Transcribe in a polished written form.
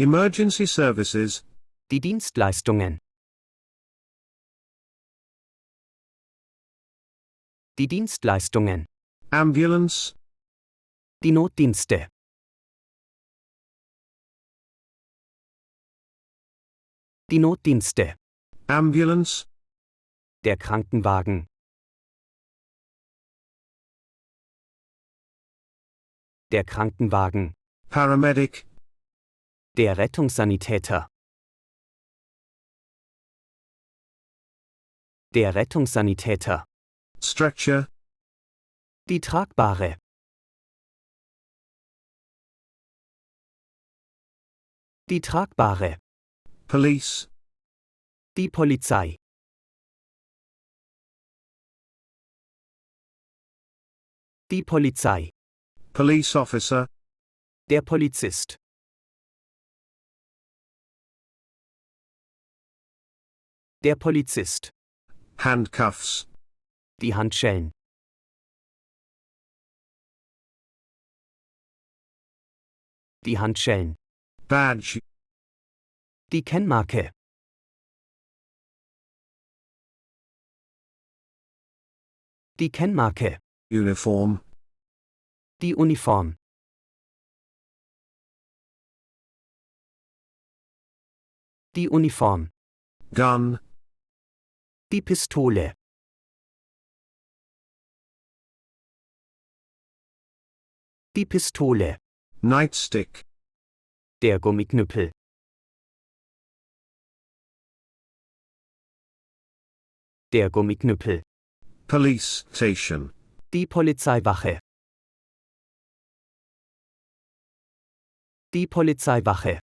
Emergency services. Die Dienstleistungen. Die Dienstleistungen. Ambulance. Die Notdienste. Die Notdienste. Ambulance. Der Krankenwagen. Der Krankenwagen. Paramedic. Der Rettungssanitäter. Der Rettungssanitäter. Stretcher. Die Tragbare. Die Tragbare. Police. Die Polizei. Die Polizei. Police officer. Der Polizist. Der Polizist. Handcuffs. Die Handschellen. Die Handschellen. Badge. Die Kennmarke. Die Kennmarke. Uniform. Die Uniform. Die Uniform. Gun. Die Pistole. Die Pistole. Nightstick. Der Gummiknüppel. Der Gummiknüppel. Police station. Die Polizeiwache. Die Polizeiwache.